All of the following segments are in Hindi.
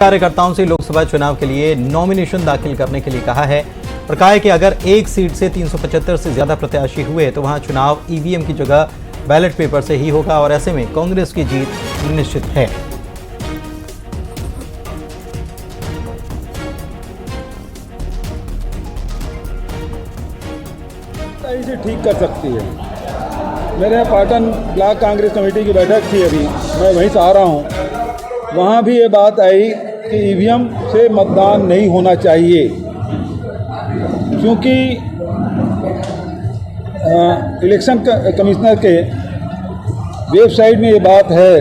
कार्यकर्ताओं से लोकसभा चुनाव के लिए नॉमिनेशन दाखिल करने के लिए कहा है और कहा है कि अगर एक सीट से 375 से ज्यादा प्रत्याशी हुए तो वहां चुनाव ईवीएम की जगह बैलेट पेपर से ही होगा और ऐसे में कांग्रेस की जीत निश्चित है। इसे ठीक कर सकती है। मेरे पाटन ब्लॉक कांग्रेस कमेटी की बैठक थी, अभी मैं वहीं से आ रहा हूँ। वहाँ भी ये बात आई कि ईवीएम से मतदान नहीं होना चाहिए, क्योंकि इलेक्शन कमिश्नर के वेबसाइट में ये बात है,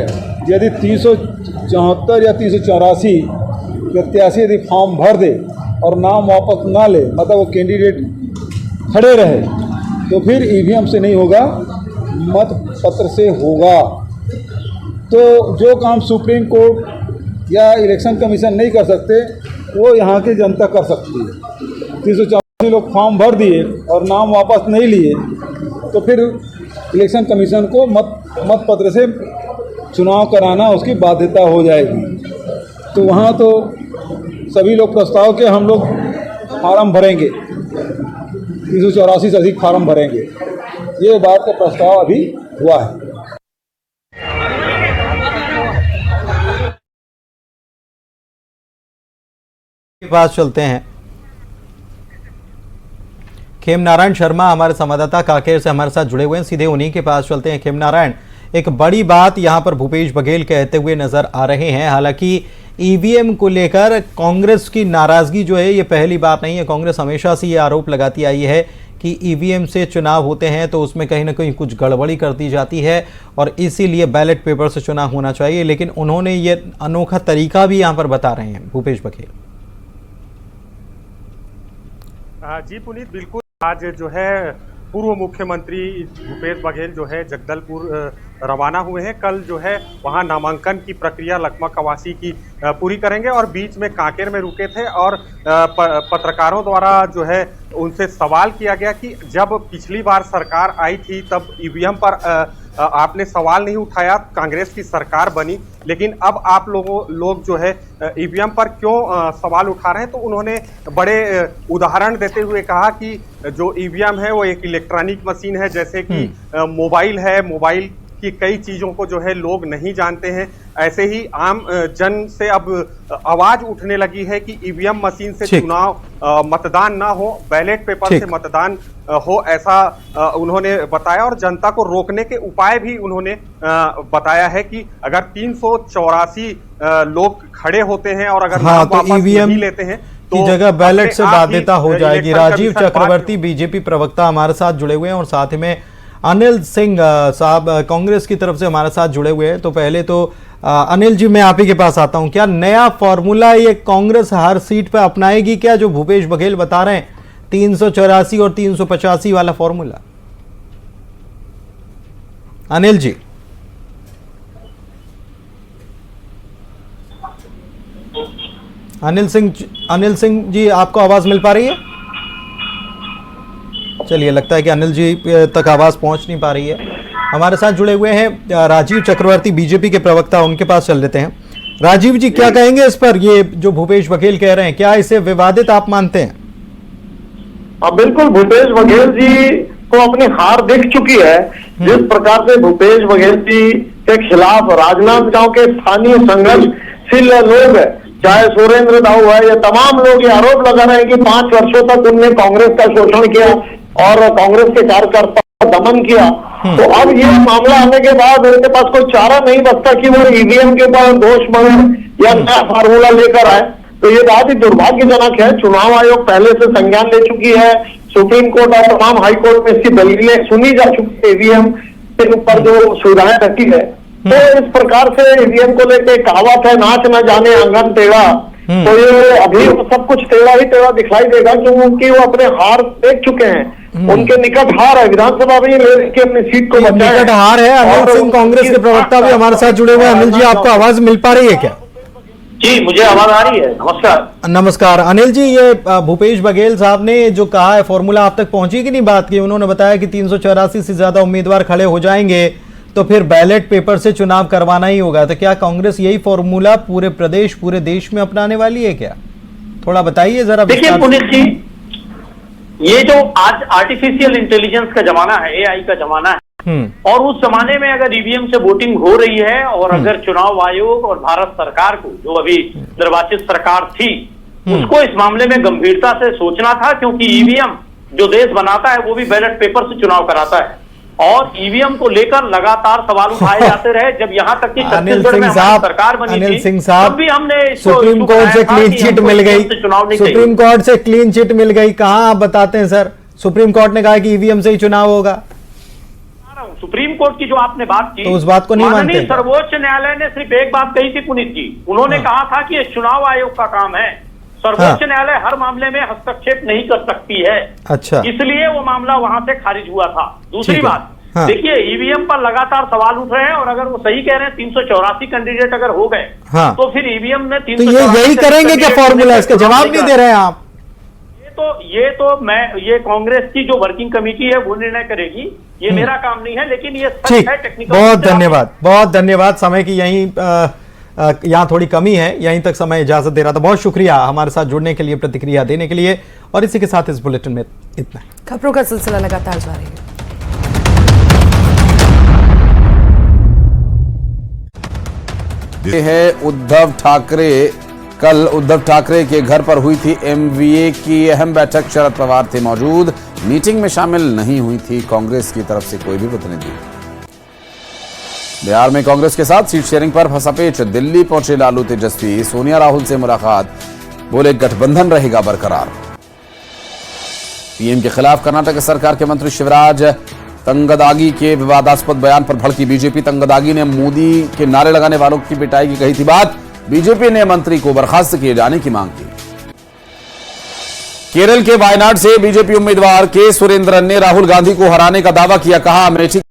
यदि 374 या 384 प्रत्याशी यदि फॉर्म भर दे और नाम वापस ना ले, मतलब वो कैंडिडेट खड़े रहे, तो फिर ईवीएम से नहीं होगा, मत पत्र से होगा। तो जो काम सुप्रीम कोर्ट या इलेक्शन कमीशन नहीं कर सकते, वो यहाँ की जनता कर सकती है। 384 लोग फॉर्म भर दिए और नाम वापस नहीं लिए, तो फिर इलेक्शन कमीशन को मत पत्र से चुनाव कराना उसकी बाध्यता हो जाएगी। तो वहाँ तो सभी लोग प्रस्ताव के हम लोग फार्म भरेंगे, 384 से अधिक फार्म भरेंगे, ये बात का प्रस्ताव अभी हुआ है। के पास चलते हैं। खेम नारायण शर्मा हमारे संवाददाता कांकेर से हमारे साथ जुड़े हुए हैं, सीधे उन्हीं के पास चलते हैं। खेम नारायण, एक बड़ी बात यहां पर भूपेश बघेल कहते हुए नजर आ रहे हैं। हालांकि ईवीएम को लेकर कांग्रेस की नाराजगी जो है ये पहली बात नहीं है। कांग्रेस हमेशा से ये आरोप लगाती आई है कि ईवीएम से चुनाव होते हैं तो उसमें कहीं ना कहीं कुछ गड़बड़ी कर दी जाती है और इसीलिए बैलेट पेपर से चुनाव होना चाहिए। लेकिन उन्होंने ये अनोखा तरीका भी यहाँ पर बता रहे हैं भूपेश बघेल। जी पुनीत, बिल्कुल। आज जो है पूर्व मुख्यमंत्री भूपेश बघेल जो है जगदलपुर रवाना हुए हैं। कल जो है वहां नामांकन की प्रक्रिया लकमा कवासी की पूरी करेंगे और बीच में कांकेर में रुके थे और पत्रकारों द्वारा जो है उनसे सवाल किया गया कि जब पिछली बार सरकार आई थी तब ईवीएम पर आपने सवाल नहीं उठाया, कांग्रेस की सरकार बनी, लेकिन अब आप लोग जो है ईवीएम पर क्यों सवाल उठा रहे हैं। तो उन्होंने बड़े उदाहरण देते हुए कहा कि जो ईवीएम है वो एक इलेक्ट्रॉनिक मशीन है, जैसे कि मोबाइल है, मोबाइल कि कई चीजों को जो है लोग नहीं जानते हैं। ऐसे ही आम जन से अब आवाज उठने लगी है कि ईवीएम मशीन से चुनाव मतदान ना हो, बैलेट पेपर से मतदान हो, ऐसा उन्होंने बताया और जनता को रोकने के उपाय भी उन्होंने बताया है कि अगर 384 लोग खड़े होते हैं और अगर नाम वापस नहीं लेते हैं की जगह बैलेट से बाध्यता हो जाएगी। राजीव चक्रवर्ती बीजेपी प्रवक्ता हमारे साथ जुड़े हुए हैं और साथ में अनिल सिंह साहब कांग्रेस की तरफ से हमारे साथ जुड़े हुए हैं। तो पहले तो अनिल जी, मैं आप ही के पास आता हूं। क्या नया फॉर्मूला ये कांग्रेस हर सीट पर अपनाएगी क्या, जो भूपेश बघेल बता रहे हैं 384 और 385 वाला फॉर्मूला? अनिल जी। अनिल सिंह जी, आपको आवाज मिल पा रही है? चलिए, लगता है कि अनिल जी तक आवाज पहुंच नहीं पा रही है। हमारे साथ जुड़े हुए हैं राजीव चक्रवर्ती बीजेपी के प्रवक्ता, उनके पास चल लेते हैं। राजीव जी, क्या कहेंगे इस पर, ये जो भूपेश बघेल कह रहे हैं, क्या इसे विवादित आप मानते हैं? बिल्कुल, भूपेश बघेल जी को अपनी हार दिख चुकी है। जिस प्रकार से भूपेश बघेल जी के खिलाफ राजनांदगांव के स्थानीय संघर्षशील लोग, चाहे सुरेंद्र दाऊ है, ये तमाम लोग ये आरोप लगा रहे हैं कि 5 वर्षों तक उनने कांग्रेस का शोषण किया और कांग्रेस के कार्यकर्ता का दमन किया। तो अब ये मामला आने के बाद उनके पास कोई चारा नहीं बचता कि वो ईवीएम के ऊपर दोष बने या नया फार्मूला लेकर आए। तो ये बहुत ही दुर्भाग्यजनक है। चुनाव आयोग पहले से संज्ञान ले चुकी है, सुप्रीम कोर्ट और तमाम हाई कोर्ट में इसकी दलीलें सुनी जा चुकी है, ईवीएम के ऊपर जो सुविधाएं रखी है। तो इस प्रकार से ईवीएम को लेकर कहावत है, नाच न जाने आंगन टेढ़ा, तो ये अभी सब कुछ टेढ़ा ही टेढ़ा दिखाई देगा, क्योंकि वो अपने हार देख चुके हैं। उनके निकट हार है, विधानसभा में लेके अपनी सीट को बचाया, निकट हार है। अनिल सिंह कांग्रेस के प्रवक्ता भी हमारे साथ जुड़े हुए हैं। अनिल जी, आपको आवाज मिल पा रही है क्या? जी, मुझे आवाज आ रही है। नमस्कार। नमस्कार अनिल जी, ये भूपेश बघेल साहब ने जो कहा है फॉर्मूला आप तक पहुंची कि नहीं बात की? उन्होंने बताया कि 384 से ज्यादा उम्मीदवार खड़े हो जाएंगे तो फिर बैलेट पेपर से चुनाव करवाना ही होगा। तो क्या कांग्रेस यही फॉर्मूला पूरे प्रदेश, पूरे देश में अपनाने वाली है क्या? थोड़ा बताइए जरा। देखिए पुनीत जी, ये जो आज आर्टिफिशियल इंटेलिजेंस का जमाना है, एआई का जमाना है, और उस जमाने में अगर ईवीएम से वोटिंग हो रही है और अगर चुनाव आयोग और भारत सरकार को, जो अभी निर्वाचित सरकार थी, उसको इस मामले में गंभीरता से सोचना था, क्योंकि ईवीएम जो देश बनाता है वो भी बैलेट पेपर से चुनाव कराता है, और ईवीएम को लेकर लगातार सवाल उठाए जाते रहे। जब यहां तक कि छत्तीसगढ़ में हमारी सरकार बनी अनिल थी, सिंह साहब, तब भी हमने सुप्रीम कोर्ट से क्लीन चिट मिल गई, सुप्रीम कोर्ट से क्लीन चिट मिल गई, कहां आप बताते हैं सर? सुप्रीम कोर्ट ने कहा कि ईवीएम से ही चुनाव होगा। सुप्रीम कोर्ट की जो आपने बात की, तो उस बात को नहीं मानते? सर्वोच्च न्यायालय ने सिर्फ एक बात कही थी पुनीत जी, उन्होंने कहा था कि ये चुनाव आयोग का काम है, सर्वोच्च न्यायालय हर मामले में हस्तक्षेप नहीं कर सकती है। अच्छा, इसलिए वो मामला वहां से खारिज हुआ था। दूसरी बात, देखिए ईवीएम पर लगातार सवाल उठ रहे हैं, और अगर वो सही कह रहे हैं 384 कैंडिडेट अगर हो गए, तो फिर ईवीएम में 384 तो यही करेंगे क्या फॉर्मूला? इसका जवाब नहीं दे रहे हैं आप। ये कांग्रेस की जो वर्किंग कमेटी है वो निर्णय करेगी, ये मेरा काम नहीं है, लेकिन ये सच है टेक्निकल। बहुत धन्यवाद, बहुत धन्यवाद। समय की यहाँ थोड़ी कमी है, यहीं तक समय इजाजत दे रहा था। बहुत शुक्रिया हमारे साथ जुड़ने के लिए, प्रतिक्रिया देने के लिए। और इसी के साथ इस बुलेटिन में इतना। खबरों का सिलसिला लगातार जारी है। उद्धव ठाकरे, कल उद्धव ठाकरे के घर पर हुई थी एमवीए की अहम बैठक। शरद पवार थे मौजूद, मीटिंग में शामिल नहीं हुई थी कांग्रेस की तरफ से कोई भी प्रतिनिधि। बिहार में कांग्रेस के साथ सीट शेयरिंग पर फंसापेच, दिल्ली पहुंचे लालू तेजस्वी, सोनिया राहुल से मुलाकात, बोले गठबंधन रहेगा बरकरार। पीएम के खिलाफ कर्नाटक सरकार के मंत्री शिवराज तंगदागी के विवादास्पद बयान पर भड़की बीजेपी। तंगदागी ने मोदी के नारे लगाने वालों की पिटाई की कही थी बात, बीजेपी ने मंत्री को बर्खास्त किए जाने की मांग की। केरल के वायनाड से बीजेपी उम्मीदवार के सुरेंद्रन ने राहुल गांधी को हराने का दावा किया, कहा अमेठी